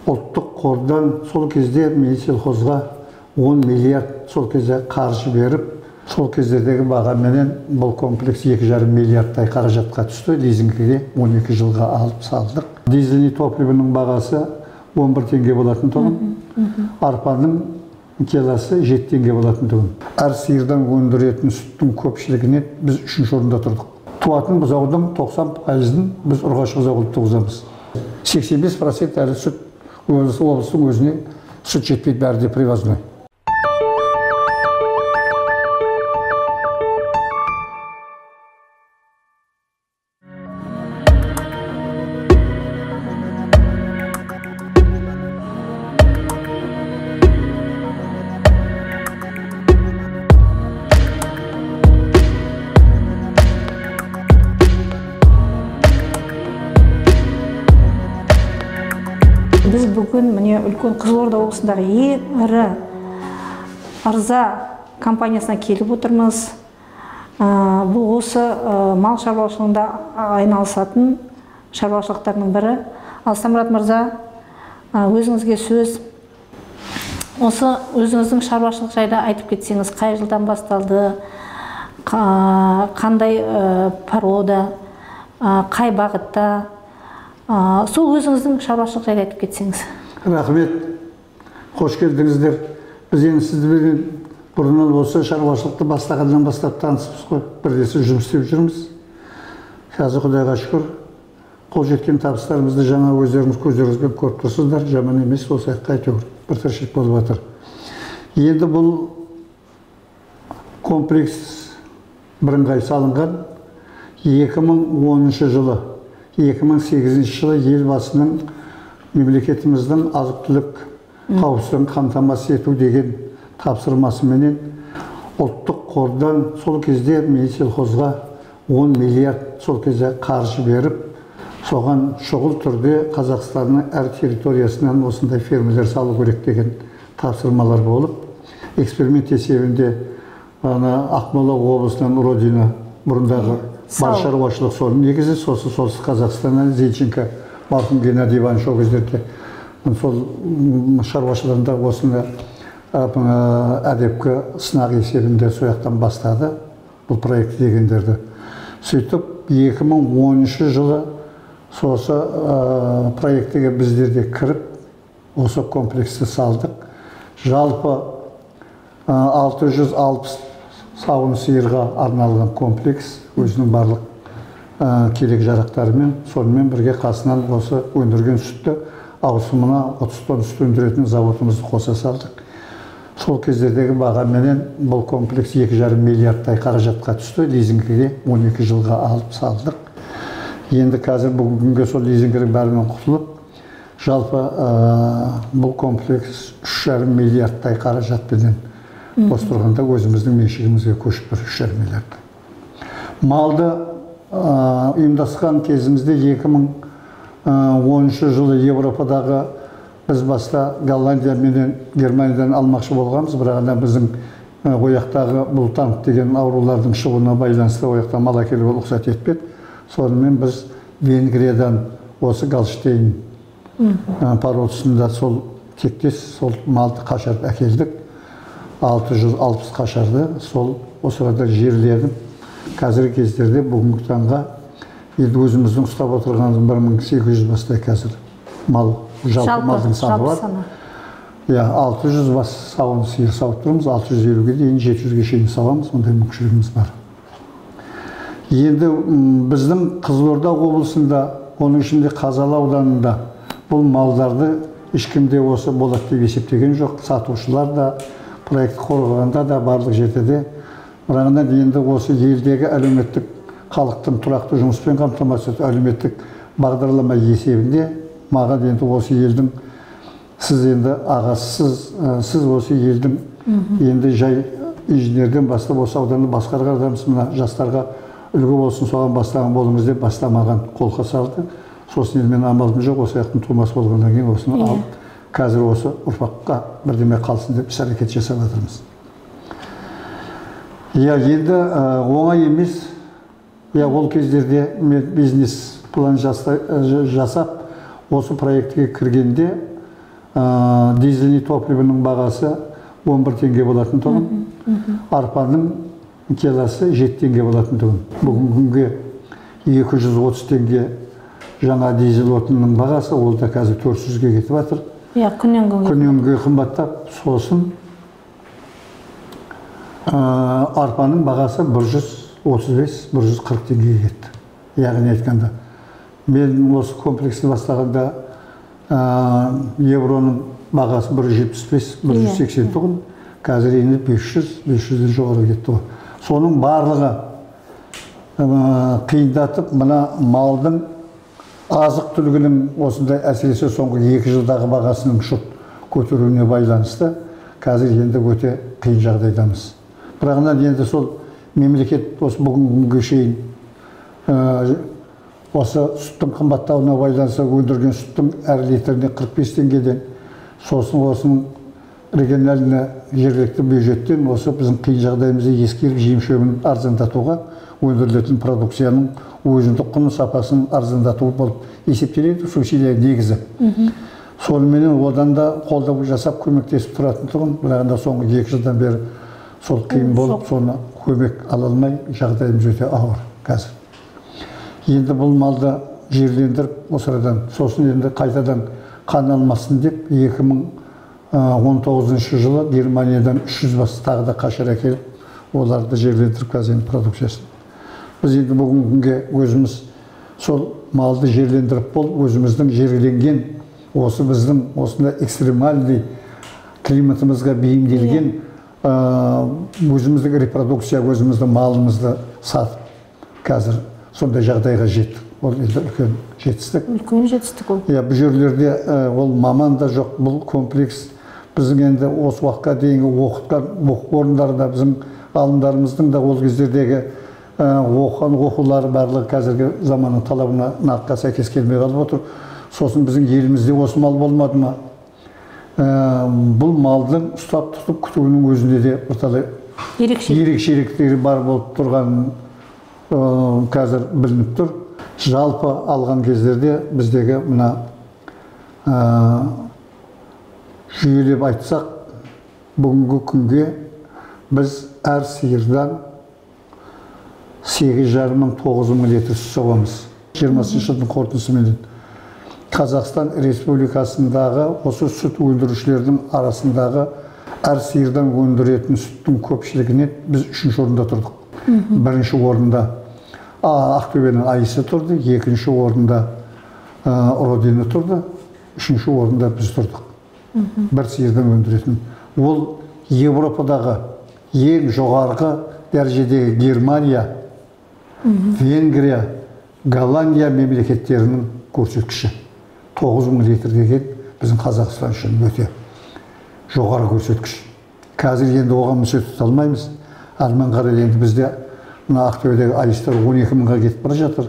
ұлттық қордан сол кезде мен селхозға 10 миллиард сол кезде қаржы беріп, сол кездердегі бағаменен бұл комплекс 2,5 миллиардтай қаражатқа түсті. Лизингіге 12 жылға алып салдық. Дизельный топливоның бағасы 11 теңге болатын тұғын. Арпаның келасы 7 теңге болатын тұғын. Әр сиырдан өндіретін сүттің көпшілігіне біз 3-ші орында тұрдық. Туатын бұзаудың 90%-ын біз ұрғашы бұзау қылып туғызамыз. 85% әрі сүт облыстың өзіне сүт жетпейді, бәрі де привозной. Біз бүгін міне үлкен Қызылорда облысындағы ең ірі Ырза компаниясына келіп отырмыз. Бұл осы мал шаруашылығында айналысатын шаруашылықтардың бірі. Ал Самрат мырза, өзіңізге сөз. Осы өзіңіздің шаруашылық жайда айтып кетсеңіз, қай жылдан басталды, қандай порода, қай бағытта, сол өзіңіздің шаруашылық жайлы айтып кетсеңіз. Рахмет, қош келдіңіздер. Біз енді сіздермен бұрыннан осы шаруашылықты бастағаннан бастап танысымыз ғой, бірлесіп жұмыс істеп жүрміз. Қазір Құдайға шүкір, қол жеткен табыстарымызды жаңа өздеріңіз көздеріңізбен көріп тұрсыздар, жаман емес, осы әйтеуір бір тіршілік болып жатыр. Енді бұл комплекс бірыңғай салынған 2010 жылы. 2008 жылы елбасының мемлекетіміздің азық-түлік қауіпсіздігін қамтамасыз ету деген тапсырмасыменен ұлттық қордан сол кезде мен селхозға 10 миллиард сол кезде қаржы беріп, соған шұғыл түрде Қазақстанның әр территориясынан осындай фермелер салу керек деген тапсырмалар болып, эксперимент есебінде Ақмола облысынан Родина бұрындағы бар шаруашылық соның негізі сосы солтүстік Қазақстаннан Зенченко марқұм Геннадий Иванович ол кездерде сол шаруашылығында осыны әдепкі сынақ есебінде сояқтан бастады бұл проект дегендерді. Сөйтіп 2013 жылы сосы проектіге біздерде кіріп, осы комплексті салдық. Жалпы 660 сауын сиырға арналған комплекс өзінің барлық керек жарақтарымен, сонымен бірге қасынан осы өндірген сүтті ауысымына 30 тонн сүт өндіретін заводымызды қоса салдық. Сол кездердегі бағаменен бұл комплекс 2,5 миллиардтай қаражатқа түсті, лизингіге 12 жылға алып салдық. Енді қазір бүгінге сол лизингінің бәрінен құтылып, жалпы бұл комплекс 3,5 миллиардтай қаражатпенен осы тұрғанда өзіміздің меншігімізге көшіп бір 3,5 миллиард. Малды ұйымдасқан кезімізде 2010 жылы Европадағы біз баста Голландия менен Германиядан алмақшы болғанбыз, бірақ біздің ояқтағы бұл танк деген аурулардың шығуына байланысты ояқта мал әкелуге рұқсат етпеді. Сонымен біз Венгриядан осы Голштейн породасында сол тектес сол малды қашарып әкелдік. 660 қашарды сол осы арада жерледім. Қазіргі кездерде бүгінгі таңға енді өзіміздің ұстап отырғанымыз 1800 бастай қазір мал жалпы малдың саны бар. 600 бас сауын сиыр сауып тұрмыз, 650-ге дейін 700-ге шейін сауамыз, ондай мүмкіншілігіміз бар. Енді біздің Қызылорда облысында, оның ішінде Қазалы ауданында бұл малдарды ешкімде осы болады деп есептеген жоқ. Сатушылар да, проект қорғағанда да барлық жерде. Бірақ енді осы елдегі әлеуметтік халықтың тұрақты жұмыспен қамтамасыз ету әлеуметтік бағдарлама есебінде маған енді осы елдің сіз енді ағасысыз, сіз осы елдің енді жай инженерден бастап осы ауданды басқарған адамсыз, мына жастарға үлгі болсын соған бастаған болыңыз деп бастамаған қолқа салды. Сосын енді мен амалым жоқ, осы аяқтың тумасы болғаннан кейін осыны алып, қазір осы ұрпаққа бірдеме қалсын деп іс әрекет жасап жатырмыз. Енді оңай емес. Ол кездерде мен бизнес план жасап, осы проектіге кіргенде дизельный топливоның бағасы 11 теңге болатын тұғын. Арпаның келасы 7 теңге болатын тұғын. Бүгінгі күнге 230 теңге жаңа дизель отынның бағасы, ол да қазір 400-ге кетіп жатыр. Күннен күнге қымбаттап, сосын арпаның бағасы 135-140 теңгеге кетті. Яғни айтқанда, мен осы комплексті бастағанда евроның бағасы 175-180 тұғын, қазір енді 500-500-ден жоғары кетті ғой. Соның барлығы қиындатып, мына малдың азық түлігінің осындай әсіресе соңғы 2 жылдағы бағасының шұрт көтеруіне байланысты қазір енді өте қиын жағдайдамыз. Бірағынан енді сол мемлекет осы бүгінгі шейін осы сүттің қымбаттауына байланысты өндірген сүттің әр литріне 45 теңгеден, сосын осының региональны жергілікті бюджеттен осы біздің қиын жағдайымызды ескеріп жем-шөбін арзандатуға, өндірілетін продукцияның өзіндік құны сапасын арзандату болып есептеледі, субсидия негізі. Сонымен одан да қолдау жасап көмектесіп тұратын тұғын, бірағында соңғы 2 жылдан бері сол қиын болып, соны көмек ала алмай жағдайымыз өте ауыр қазір. Енді бұл малды жерлендіріп, осырадан, сосын енді қайтадан қан алмасын деп 2019 жылы Германиядан 300 бас тағы да қашар әкеліп, оларды жерлендіріп қазір продукциясын. Біз енді бүгінгі күнге өзіміз сол малды жерлендіріп болып, өзіміздің жерленген, осы біздің осында экстремальный климатымызға бейімделген өзіміздің репродукция, өзіміздің малымызды сатып, қазір сондай жағдайға жеттік. Ол енді үлкен жетістік. Үлкен жетістік ол. Бұл жерлерде ол маман да жоқ, бұл комплекс. Біздің енді осы уақытқа дейінгі оқытқан оқу орындарында біздің ғалымдарымыздың да ол кездердегі оқыған оқулары барлығы қазіргі заманның талабына наққа сәйкес келмей қалып отыр. Сосын біздің елімізде осы мал болмады ма? Бұл малдың ұстап тұтып күтуінің өзінде де бірталай ерекшеліктері бар болып тұрған қазір білініп тұр. Жалпы алған кездерде біздегі мына жүйелеп айтсақ, бүгінгі күнге біз әр сиырдан 8,5-9 мың литр сүт сауамыз. 20 жылдың қорытындысымен Қазақстан Республикасындағы осы сүт өндірушілердің арасындағы әр сиырдан өндіретін сүттің көпшілігінен біз 3-ші орында тұрдық. 1-ші орында Ақтөбенің Айсы тұрды, 2-ші орында Родина тұрды, 3-ші орында біз тұрдық. Бір сиырдан өндіретін. Ол Европадағы ең жоғарғы дәрежедегі Германия, Венгрия, Голландия мемлекеттерінің көрсеткіші. 9 мың литр деген біздің Қазақстан үшін өте жоғары көрсеткіш. Қазір енді оған мүше тұта алмаймыз. Арман қарай енді бізде Ақтөбедегі Айыстар 12 мыңға кетіп бара жатыр,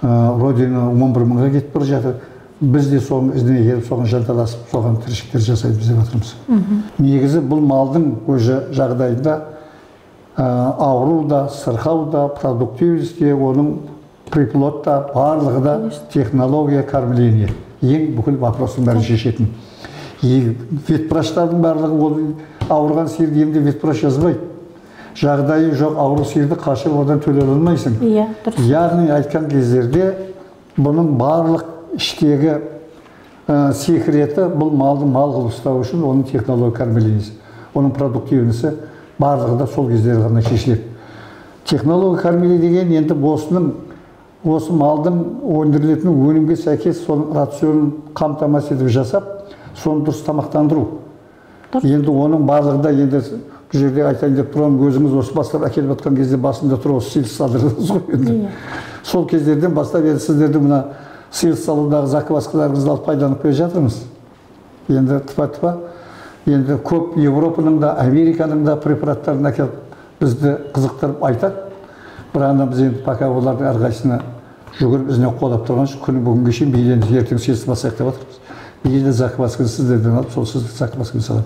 Родина 11 мыңға кетіп бара жатыр. Біз де соның ізіне келіп, соған жанталасып, соған тіршіліктер жасаймыз деп жатырмыз. Негізі бұл малдың өзі жағдайында ауру да, сырқау да, продуктивность те, оның приплод та, барлығы да технология кормления. Ең бүкіл вопростың бәрін шешетін. Ветвраштардың барлығы ол ауырған сиырды емде ветвраш жазбайды. Жағдайы жоқ ауру сиырды қашып одан төлей алмайсың. Яғни айтқан кездерде бұның барлық іштегі секреті бұл малды мал қылып ұстау үшін оның технология кормлениясы, оның продуктивності барлығы да сол кездері ғана шешіледі. Технология кормления деген енді осы малдың өндірілетін өнімге сәйкес соның рационын қамтамасыз етіп жасап, соны дұрыс тамақтандыру. Енді оның барлығы да енді бұл жерде айтайын деп тұрған, өзіңіз осы бастап әкеліп жатқан кезде басында тұр осы сиыр салдырдыңыз ғой енді. Сол кездерден бастап енді сіздерді мына сиыр салудағы закваскаларыңызды алып пайдаланып келе жатырмыз. Енді тыпа-тыпа енді көп Европаның да, Американың да препараттарын әкеліп бізді қызықтырып айтады. Бірақ біз енді пока олардың әрқайсысына жүгіріп ізіне қолап тұрған үшін күні бүгінге шейін бейден ертең сиырды басайық деп жатырмыз. Бейден заквасканы сіздерден алып, сол сізді заквасканы салады.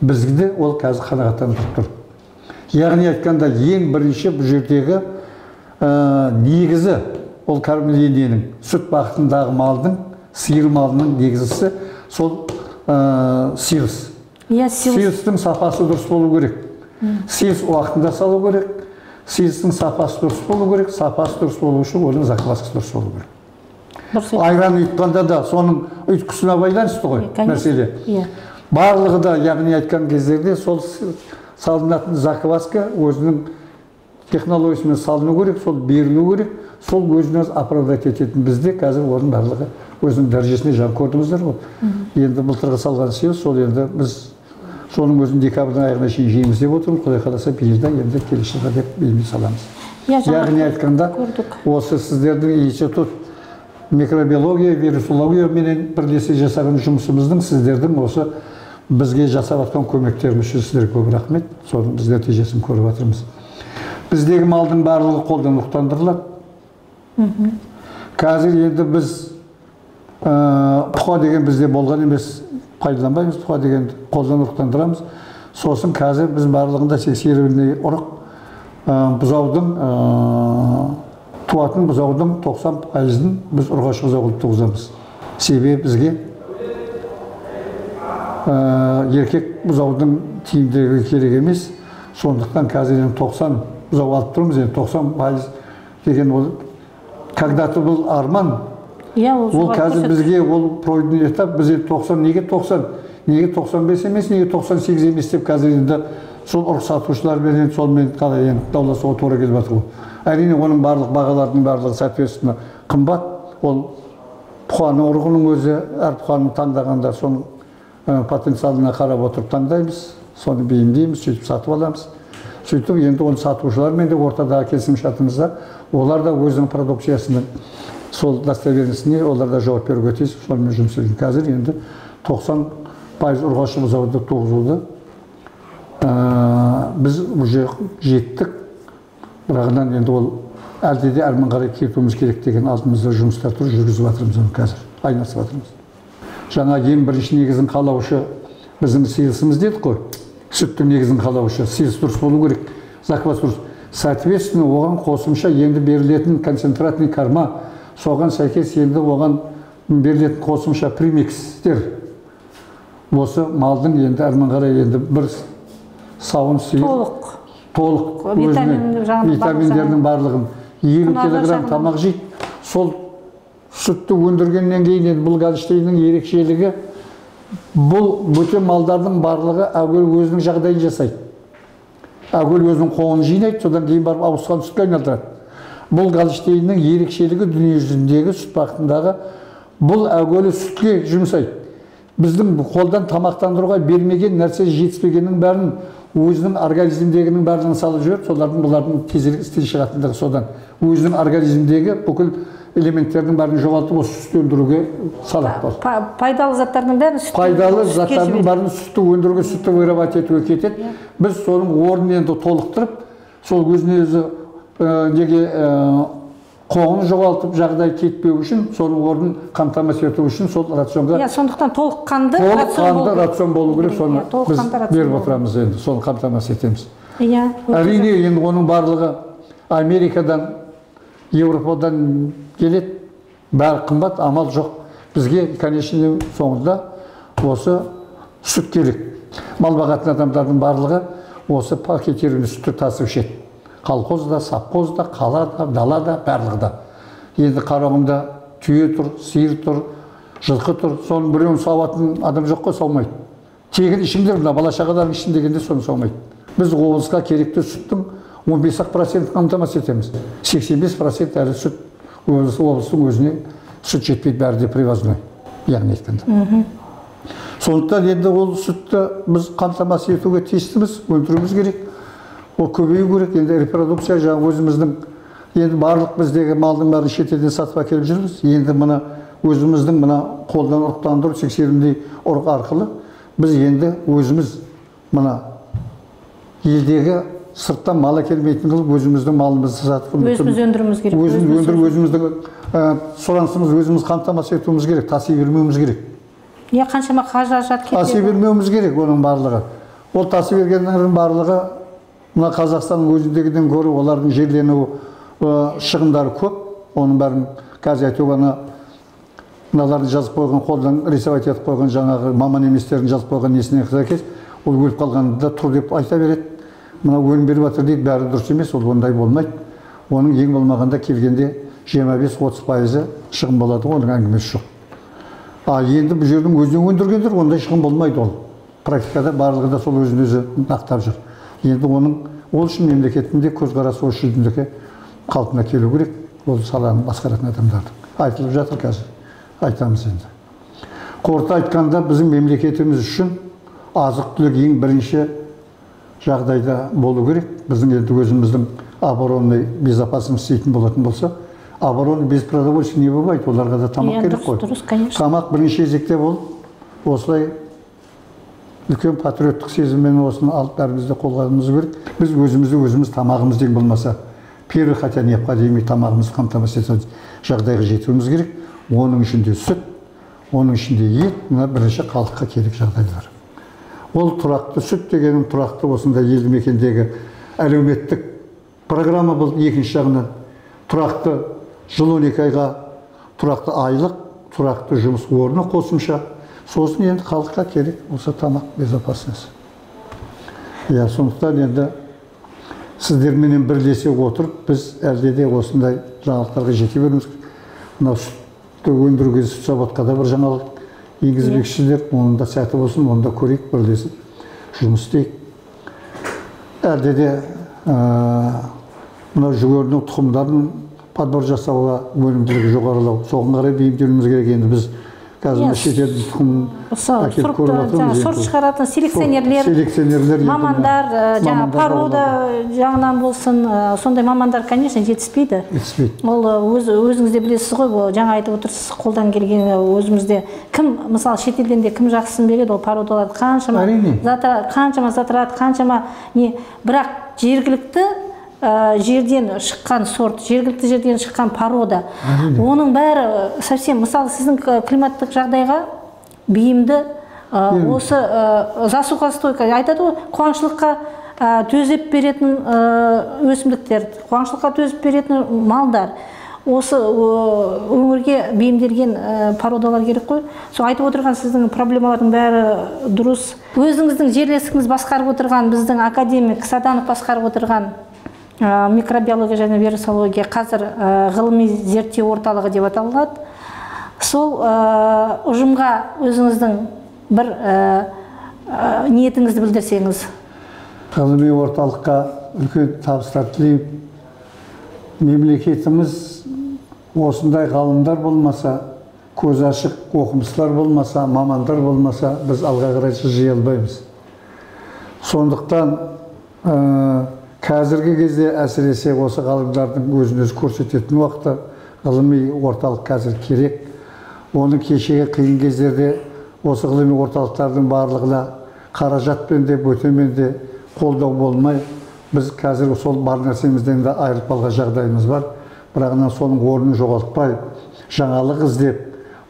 Бізге ол қазір қанағаттанып тұр. Яғни айтқанда ең бірінші бұл жердегі негізі ол кормленияның, сүт бағытындағы малдың, сиыр малының негізісі сол сиырс. Иә, сиырс. Сиырстың сапасы дұрыс болу керек. Сиырс уақытында салу керек. Сиырстың сапасы дұрыс болу керек. Сапасы дұрыс болу үшін оның закваскасы дұрыс болу керек. Айран ұйтқанда да соның ұйытқысына байланысты ғой мәселе. Барлығы да, яғни айтқан кездерде сол салынатын закваска өзінің технологиясымен салыну керек, сол берілу керек, сол өзін өзі оправдать ететін. Бізде қазір оның барлығы өзінің дәрежесіне жан көрдіңіздер ғой. Енді былтырғы салған сиырс, сол енді біз соның өзін декабрьдің аяғына шейін жейміз деп отырмыз. Құдай қаласа биылда енді келесі жылға деп белгілей саламыз. Яғни айтқанда осы сіздердің институт микробиология, вирусология менен бірлесе жасаған жұмысымыздың сіздердің осы бізге жасап жатқан көмектеріңіз үшін сіздерге көп рахмет. Соның біз нәтижесін көріп жатырмыз. Біздегі малдың барлығы қолдан ұрықтандырылады. Қазір енді біз тұқа деген бізде болған емес, пайдаланбаймыз. Тұқа деген қолдан ұрықтандырамыз. Сосын қазір біз барлығында сексеуіліне ұрық бұзаудың туатын бұзаудың 90%-ын біз ұрғашы бұзау қылып туғызамыз. Себебі бізге еркек бұзаудың тиімділігі керек емес. Сондықтан қазір 90 бұзау алып тұрмыз. 90% деген ол когда-то бұл арман. Ол қазір бізге ол пройден этап. Біз 90, неге 90? Неге 95 емес, неге 98 емес деп қазір енді сол ұрық сатушылармен солмен қалай дауласуға тура келіп жатыр ғой. Әрине оның барлық бағалардың барлығы соответственно қымбат. Ол бұқаның ұрығының өзі, әр бұқаның таңдағанда соның потенциалына қарап отырып таңдаймыз, соны бейімдейміз, сөйтіп сатып аламыз. Сөйтіп енді оны сатушылармен де ортадағы келісімшартымызда олар да өзінің продукциясының сол достоверностіне олар да жауап беруге тиіс, сонымен жұмыс істейді. Қазір енді 90% ұрғашы бұзауды туғызуды біз уже жеттік. Бірағынан енді ол әлде де әрмен қарай кетуіміз керек деген алдымызда жұмыстар тұр, жүргізіп жатырмыз оны қазір, айналысып жатырмыз. Жаңа ең бірінші негізін қалаушы біздің сиырсымыз дедік қой. Сүттің негізін қалаушы сиырс дұрыс болу керек, заквас дұрыс. Соответственно, оған қосымша енді берілетін концентратный карма, соған сәйкес енді оған берілетін қосымша примикстер. Осы малдың енді әрмен қарай енді бір сауын сиыр толық витаминдердің барлығын 50 килограмм тамақ жейді. Сол сүтті өндіргеннен кейін бұл Гольштейннің ерекшелігі бұл бөтен малдардың барлығы әуел өзінің жағдайын жасайды. Әуел өзінің қоңын жинайды, содан кейін барып ауысқан сүтке айналдырады. Бұл Гольштейннің ерекшелігі дүниежүзіндегі сүт бақытындағы бұл әуелі сүтке жұмсайды. Біздің қолдан тамақтандыруға бермеген нәрсе жетіспегеннің бәрін өзінің организмдегінің барлығын салып жіберіп, солардың бұлардың тезірек істен шығатындығы содан. Өзінің организмдегі бүкіл элементтердің бәрін жоғалтып, осы сүтті өндіруге салады. Пайдалы заттардың бәрін пайдалы заттардың бәрін сүтті өндіруге, сүтті вырабат етуге кетеді. Біз соның орнын енді толықтырып, сол өзіне өзі неге қоңын жоғалтып жағдай кетпеу үшін, соның орнын қамтамасыз ету үшін сол рационға сондықтан толыққанды рацион болу керек, соны біз беріп отырамыз енді, соны қамтамасыз етеміз. Әрине енді оның барлығы Америкадан, Европадан келеді, бәрі қымбат, амал жоқ. Бізге конечно соңында осы сүт керек. Мал бағатын адамдардың барлығы осы пакеттерін сүтті тасып ішеді. Колхозда, совхозда, қалада, далада, барлығда. Енді қарауымда түйе тұр, сиыр тұр, жылқы тұр. Соның біреуін сауатын адам жоқ қой, саумайды. Тегін ішіңдер, бала шағалардың ішін дегенде соны саумайды. Біз облысқа керекті сүттің 15% қамтамасыз етеміз. 85% әрі сүт облыстың өзіне сүт жетпейді, бәрі де привозной. Яғни айтқанда. Сондықтан енді ол сүтті біз қамтамасыз етуге тиістіміз, өндіруіміз керек. Ол көбею керек, енді репродукция жаңа өзіміздің, енді барлық біздегі малдың бәрін шетелден сатып әкеліп жүрміз. Енді мына өзіміздің мына қолдан ұрықтандыру сексеуілдей ұрық арқылы біз енді өзіміз мына елдегі сырттан мал әкелмейтін қылып өзіміздің малымызды сатып өзіміз өндіруіміз керек. Өзіміздің сұранысымыз өзіміз қамтамасыз етуіміз керек, таси бермеуіміз керек. Қаншама қаражат кетеді. Таси бермеуіміз керек оның барлығы. Ол таси бергеннің барлығы мына Қазақстанның өзіндегіден көрі олардың жерлену шығындары көп. Оның бәрін қазір айтуға мыналарды жазып қойған, қолдан рисовать етіп қойған жаңағы маман еместерін жазып қойған несіне сәйкес ол өліп қалғанда тұр деп айта береді. Мынау өлім беріп жатыр дейді, бәрі дұрыс емес, ол ондай болмайды. Оның ең болмағанда келгенде 25-30% шығын болады, оның әңгімесі жоқ. Енді бұл жердің өзінен өндіргендер, ондай шығын болмайды ол. Практикада барлығы да сол өзін-өзі нақтап жүр. Енді ол үшін мемлекеттің де көзқарасы осы жүзіндегі қалпына келу керек, ол саланы басқаратын адамдардың. Айтылып жатыр қазір, айтамыз енді. Қорыта айтқанда біздің мемлекетіміз үшін азық-түлік ең бірінші жағдайда болу керек. Біздің енді өзіміздің оборонный безопасность істейтін болатын болса, обороны без продовольствия не бывает, оларға да тамақ керек қой. Тамақ бірінші кезекте болып, осылай үлкен патриоттық сезіммен осыны алып бәрімізді қолғанымыз керек. Біз өзіміз тамағымыз ең болмаса, первый хотя необходимый тамағымызды қамтамасыз ететін жағдайға жетуіміз керек. Оның ішінде сүт, оның ішінде ет, мына бірінші халыққа керек жағдайлар. Ол тұрақты сүт дегенім тұрақты осындай елді мекендегі әлеуметтік программа бұл. Екінші жағынан тұрақты жыл 12 айға тұрақты айлық, тұрақты жұмыс орны қосымша. Сосын енді халыққа керек осы тамақ безопасность. Сондықтан енді сіздерменен бірлесе отырып, біз әлде де осындай жаңалықтарға жете беруіміз керек. Мынау сүтті өндіруге сүт заводқа да бір жаңалық енгізбекшісіздер, оның да сәті болсын, оны да көрейік, бірлесіп жұмыс істейік. Әлде де мынау жүгерінің тұқымдарын подбор жасауға өнімділігі жоғарылау, соған қарай бейімделуіміз керек. Енді біз қазір шетелдің тұқымын әкеліп көріп отырмыз. Сорт шығаратын селекционерлер, мамандар, порода жағынан болсын, сондай мамандар, конечно, жетіспейді. Ол өзіңізде білесіз ғой, жаңа айтып отырсыз, қолдан келген өзімізде кім, мысалы шетелден де кім жақсысын береді, ол породаларды қаншама затрат, қаншама не, бірақ жергілікті жерден шыққан сорт, жергілікті жерден шыққан порода, оның бәрі совсем, мысалы сіздің климаттық жағдайға бейімді, осы засухостойка айтады ғой, қуаңшылыққа төзіп беретін өсімдіктер, қуаңшылыққа төзіп беретін малдар, осы өңірге бейімделген породалар керек қой. Сол айтып отырған сіздің проблемалардың бәрі дұрыс. Өзіңіздің жерлесіңіз басқарып отырған, біздің академик Саданов басқарып отырған микробиология және вирусология қазір ғылыми зерттеу орталығы деп аталады. Сол ұжымға өзіңіздің бір ниетіңізді білдірсеңіз. Ғылыми орталыққа үлкен табыстар тілеймін. Мемлекетіміз осындай ғалымдар болмаса, көз ашық оқымыстылар болмаса, мамандар болмаса, біз алға қарай жылжи алмаймыз. Сондықтан қазіргі кезде әсіресе осы ғалымдардың өзін-өзі көрсететін уақытта ғылыми орталық қазір керек. Оны кешегі қиын кездерде осы ғылыми орталықтардың барлығына қаражатпен де, бөтемен де қолдау болмай, біз қазір сол бар нәрсемізден де айырылып қалған жағдайымыз бар. Бірағынан соның орнын жоғалтпай, жаңалық іздеп,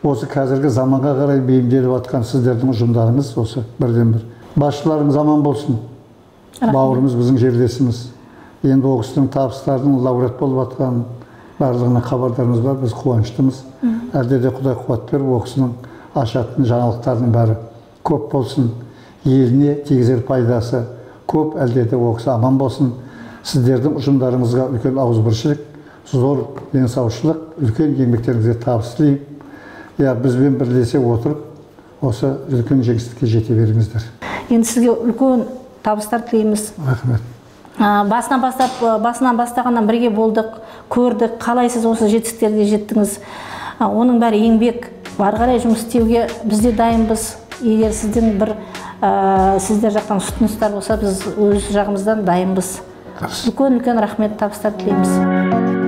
осы қазіргі заманға қарай бейімделіп жатқан сіздердің ұжымдарыңыз осы бірден бір. Басшыларың заман болсын. Бауырымыз біздің жерлесіміз. Енді ол кісінің табыстарының лауреат болып жатқан барлығына хабардарымыз бар, біз қуаныштымыз. Әлде де Құдай қуат беріп, ол кісінің ашатын жаңалықтардың бәрі көп болсын, еліне тигізер пайдасы көп, әлде де ол кісі аман болсын. Сіздердің ұжымдарыңызға үлкен ауызбіршілік, зор денсаушылық, үлкен еңбектеріңізге табыс тілеймін. Бізбен бірлесе отырып, осы үлкен жеңістікке жете беріңіздер. Енді сізге үлкен табыстар тілейміз. Рахмет. Басынан бастағаннан бірге болдық, көрдік, қалайсыз осы жетістіктерге жеттіңіз. Оның бәрі еңбек, бар қарай жұмыс істеуге бізде дайынбыз. Егер сіздің бір сіздер жақтан ұсыныстар болса, біз өз жағымыздан дайынбыз. Үлкен рахмет, табыстар тілейміз.